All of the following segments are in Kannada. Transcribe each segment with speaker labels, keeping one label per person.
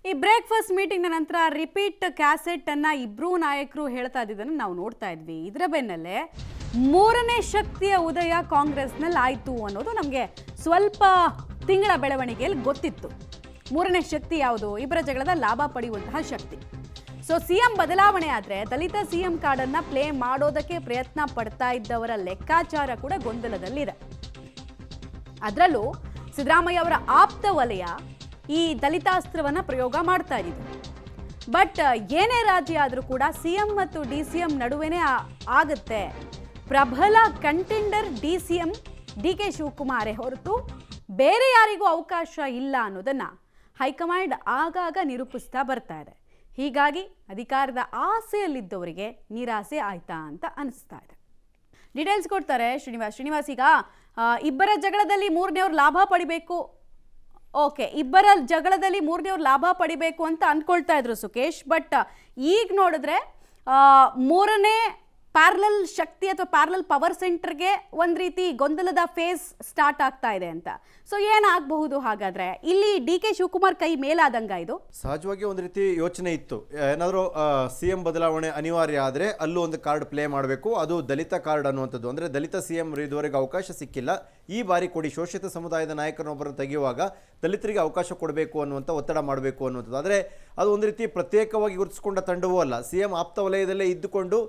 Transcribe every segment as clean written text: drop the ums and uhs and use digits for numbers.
Speaker 1: ಈ ಬ್ರೇಕ್ಫಾಸ್ಟ್ ಮೀಟಿಂಗ್ನ ನಂತರ ರಿಪೀಟ್ ಕ್ಯಾಸೆಟ್ ಅನ್ನ ಇಬ್ರು ನಾಯಕರು ಹೇಳ್ತಾ ಇದ್ದಿದ್ದನ್ನು ನಾವು ನೋಡ್ತಾ ಇದ್ವಿ. ಇದರ ಬೆನ್ನಲ್ಲೇ ಮೂರನೇ ಶಕ್ತಿಯ ಉದಯ ಕಾಂಗ್ರೆಸ್ನಲ್ಲಿ ಆಯಿತು ಅನ್ನೋದು ನಮಗೆ ಸ್ವಲ್ಪ ತಿಂಗಳ ಬೆಳವಣಿಗೆಯಲ್ಲಿ ಗೊತ್ತಿತ್ತು. ಮೂರನೇ ಶಕ್ತಿ ಯಾವುದು? ಇಬ್ಬರ ಜಗಳದ ಲಾಭ ಪಡೆಯುವಂತಹ ಶಕ್ತಿ. ಸೊ ಸಿಎಂ ಬದಲಾವಣೆ ಆದರೆ ದಲಿತ ಸಿಎಂ ಕಾರ್ಡನ್ನು ಪ್ಲೇ ಮಾಡೋದಕ್ಕೆ ಪ್ರಯತ್ನ ಪಡ್ತಾ ಇದ್ದವರ ಲೆಕ್ಕಾಚಾರ ಕೂಡ ಗೊಂದಲದಲ್ಲಿದೆ. ಅದರಲ್ಲೂ ಸಿದ್ದರಾಮಯ್ಯ ಅವರ ಆಪ್ತ ವಲಯ ಈ ದಲಿತಾಸ್ತ್ರವನ್ನು ಪ್ರಯೋಗ ಮಾಡ್ತಾ ಇದ್ರು. ಬಟ್ ಏನೇ ರಾಜ್ಯ ಆದರೂ ಕೂಡ ಸಿಎಂ ಮತ್ತು ಡಿ ಸಿ ಎಂ ನಡುವೆನೇ ಆಗುತ್ತೆ. ಪ್ರಬಲ contender D C M D K ಶಿವಕುಮಾರೇ ಹೊರತು ಬೇರೆ ಯಾರಿಗೂ ಅವಕಾಶ ಇಲ್ಲ ಅನ್ನೋದನ್ನು ಹೈಕಮಾಂಡ್ ಆಗಾಗ ನಿರೂಪಿಸ್ತಾ ಬರ್ತಾ ಇದೆ. ಹೀಗಾಗಿ ಅಧಿಕಾರದ ಆಸೆಯಲ್ಲಿದ್ದವರಿಗೆ ನಿರಾಸೆ ಆಯ್ತಾ ಅಂತ ಅನಿಸ್ತಾ ಇದೆ. ಡೀಟೇಲ್ಸ್ ಕೊಡ್ತಾರೆ ಶ್ರೀನಿವಾಸ್. ಈಗ ಇಬ್ಬರ ಜಗಳದಲ್ಲಿ ಮೂರನೇವ್ರು ಲಾಭ ಪಡಿಬೇಕು. ಓಕೆ, ಇಬ್ಬರ ಜಗಳದಲ್ಲಿ ಮೂರನೇವ್ರು ಲಾಭ ಪಡಿಬೇಕು ಅಂತ ಅಂದ್ಕೊಳ್ತಾ ಇದ್ರು ಸುಕೇಶ್. ಬಟ್ ಈಗ ನೋಡಿದ್ರೆ ಮೂರನೇ ಪ್ಯಾರಲಲ್ ಶಕ್ತಿ ಅಥವಾ ಪ್ಯಾರಲಲ್ ಪವರ್ ಸೆಂಟರ್ಗೆ ಒಂದು ರೀತಿ ಗೊಂದಲದ ಫೇಸ್ ಸ್ಟಾರ್ಟ್ ಆಗ್ತಾ ಇದೆ ಅಂತ. ಸೊ ಏನಾಗಬಹುದು ಹಾಗಾದ್ರೆ? ಇಲ್ಲಿ ಡಿ ಕೆ ಶಿವಕುಮಾರ್ ಕೈ ಮೇಲಾದಂಗ ಇದು
Speaker 2: ಸಹಜವಾಗಿ ಒಂದು ರೀತಿ ಯೋಚನೆ ಇತ್ತು. ಏನಾದರೂ ಸಿಎಂ ಬದಲಾವಣೆ ಅನಿವಾರ್ಯ ಆದರೆ ಅಲ್ಲೂ ಒಂದು ಕಾರ್ಡ್ ಪ್ಲೇ ಮಾಡಬೇಕು, ಅದು ದಲಿತ ಕಾರ್ಡ್ ಅನ್ನುವಂಥದ್ದು. ಅಂದರೆ ದಲಿತ ಸಿಎಂ ಇದುವರೆಗೆ ಅವಕಾಶ ಸಿಕ್ಕಿಲ್ಲ, ಈ ಬಾರಿ ಕೊಡಿ, ಶೋಷಿತ ಸಮುದಾಯದ ನಾಯಕರನ್ನೊಬ್ಬರನ್ನು ತೆಗೆಯುವಾಗ ದಲಿತರಿಗೆ ಅವಕಾಶ ಕೊಡಬೇಕು ಅನ್ನುವಂಥ ಒತ್ತಡ ಮಾಡಬೇಕು ಅನ್ನುವಂಥದ್ದು. ಆದರೆ ಅದು ಒಂದು ರೀತಿ ಪ್ರತ್ಯೇಕವಾಗಿ ಗುರುತಿಸಿಕೊಂಡ ತಂಡವೂ ಅಲ್ಲ. ಸಿಎಂ ಆಪ್ತ ವಲಯದಲ್ಲೇ ಇದ್ದುಕೊಂಡು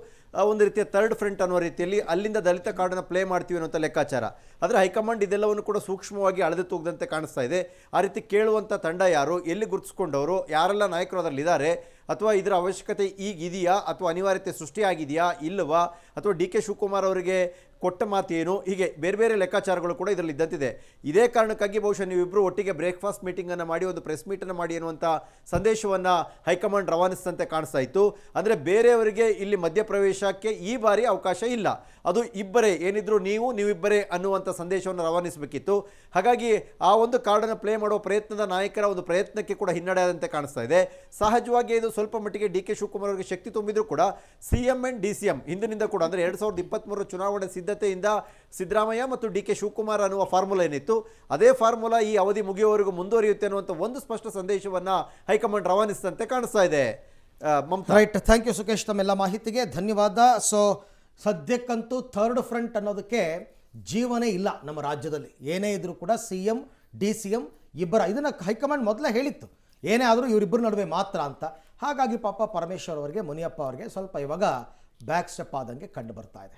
Speaker 2: ಒಂದು ರೀತಿಯ ಥರ್ಡ್ ಫ್ರಂಟ್ ಅನ್ನೋ ರೀತಿಯಲ್ಲಿ ಅಲ್ಲಿಂದ ದಲಿತ ಕಾರ್ಡನ್ನು ಪ್ಲೇ ಮಾಡ್ತೀವಿ ಅನ್ನೋಂಥ ಲೆಕ್ಕಾಚಾರ. ಆದರೆ ಹೈಕಮಾಂಡ್ ಇದೆಲ್ಲವನ್ನು ಕೂಡ ಸೂಕ್ಷ್ಮವಾಗಿ ಅಳೆದು ತೂಗದಂತೆ ಕಾಣಿಸ್ತಾ ಇದೆ. ಆ ರೀತಿ ಕೇಳುವಂಥ ತಂಡ ಯಾರು, ಎಲ್ಲಿ ಗುರುತಿಸ್ಕೊಂಡವರು, ಯಾರೆಲ್ಲ ನಾಯಕರು ಅದರಲ್ಲಿದ್ದಾರೆ, ಅಥವಾ ಇದರ ಅವಶ್ಯಕತೆ ಈಗ ಇದೆಯಾ, ಅಥವಾ ಅನಿವಾರ್ಯತೆ ಸೃಷ್ಟಿಯಾಗಿದೆಯಾ ಇಲ್ಲವಾ, ಅಥವಾ ಡಿ ಕೆ ಶಿವಕುಮಾರ್ ಅವರಿಗೆ ಕೊಟ್ಟ ಮಾತೇನು, ಹೀಗೆ ಬೇರೆ ಬೇರೆ ಲೆಕ್ಕಾಚಾರಗಳು ಕೂಡ ಇದರಲ್ಲಿ ಇದ್ದಂತಿದೆ. ಇದೇ ಕಾರಣಕ್ಕಾಗಿ ಬಹುಶಃ ನೀವಿಬ್ಬರು ಒಟ್ಟಿಗೆ ಬ್ರೇಕ್ಫಾಸ್ಟ್ ಮೀಟಿಂಗನ್ನು ಮಾಡಿ ಒಂದು ಪ್ರೆಸ್ ಮೀಟನ್ನು ಮಾಡಿ ಅನ್ನುವಂಥ ಸಂದೇಶವನ್ನು ಹೈಕಮಾಂಡ್ ರವಾನಿಸಿದಂತೆ ಕಾಣಿಸ್ತಾ ಇತ್ತು. ಅಂದರೆ ಬೇರೆಯವರಿಗೆ ಇಲ್ಲಿ ಮಧ್ಯಪ್ರವೇಶಕ್ಕೆ ಈ ಬಾರಿ ಅವಕಾಶ ಇಲ್ಲ, ಅದು ಇಬ್ಬರೇ, ಏನಿದ್ರು ನೀವಿಬ್ಬರೇ ಅನ್ನುವಂಥ ಸಂದೇಶವನ್ನು ರವಾನಿಸಬೇಕಿತ್ತು. ಹಾಗಾಗಿ ಆ ಒಂದು ಕಾರ್ಡನ್ನು ಪ್ಲೇ ಮಾಡುವ ಪ್ರಯತ್ನದ ನಾಯಕರ ಒಂದು ಪ್ರಯತ್ನಕ್ಕೆ ಕೂಡ ಹಿನ್ನಡೆ ಆದಂತೆ ಕಾಣಿಸ್ತಾ ಇದೆ. ಸಹಜವಾಗಿ ಇದು ಸ್ವಲ್ಪ ಮಟ್ಟಿಗೆ ಡಿ ಕೆ ಶಿವಕುಮಾರ್ ಅವರಿಗೆ ಶಕ್ತಿ ತುಂಬಿದ್ರು ಕೂಡ CM and D C M ಹಿಂದಿನಿಂದ ಕೂಡ, ಅಂದರೆ 2023 ಚುನಾವಣೆ ಸಿದ್ಧತೆಯಿಂದ ಸಿದ್ದರಾಮಯ್ಯ ಮತ್ತು ಡಿ ಕೆ ಶಿವಕುಮಾರ್ ಅನ್ನುವ ಫಾರ್ಮುಲಾ ಏನಿತ್ತು, ಅದೇ ಫಾರ್ಮುಲಾ ಈ ಅವಧಿ ಮುಗಿಯುವವರೆಗೂ ಮುಂದುವರಿಯುತ್ತೆ ಅನ್ನುವಂಥ ಒಂದು ಸ್ಪಷ್ಟ ಸಂದೇಶವನ್ನು ಹೈಕಮಾಂಡ್ ರವಾನಿಸಿದಂತೆ ಕಾಣಿಸ್ತಾ ಇದೆ.
Speaker 3: ರೈಟ್, ಥ್ಯಾಂಕ್ ಯು ಸುಕೇಶ್, ತಮ್ಮೆಲ್ಲ ಮಾಹಿತಿಗೆ ಧನ್ಯವಾದ. ಸೊ ಸದ್ಯಕ್ಕಂತೂ ಥರ್ಡ್ ಫ್ರಂಟ್ ಅನ್ನೋದಕ್ಕೆ ಜೀವನೇ ಇಲ್ಲ ನಮ್ಮ ರಾಜ್ಯದಲ್ಲಿ. ಏನೇ ಇದ್ರೂ ಕೂಡ C M D C M ಇಬ್ಬರ, ಇದನ್ನು ಹೈಕಮಾಂಡ್ ಮೊದಲೇ ಹೇಳಿತ್ತು, ಏನೇ ಆದರೂ ಇವರಿಬ್ಬರ ನಡುವೆ ಮಾತ್ರ ಅಂತ. ಹಾಗಾಗಿ ಪಾಪ ಪರಮೇಶ್ವರ್ ಅವರಿಗೆ, ಮುನಿಯಪ್ಪ ಅವರಿಗೆ ಸ್ವಲ್ಪ ಇವಾಗ ಬ್ಯಾಕ್ ಸ್ಟೆಪ್ ಆದಂಗೆ ಕಂಡು ಬರ್ತಾ ಇದೆ.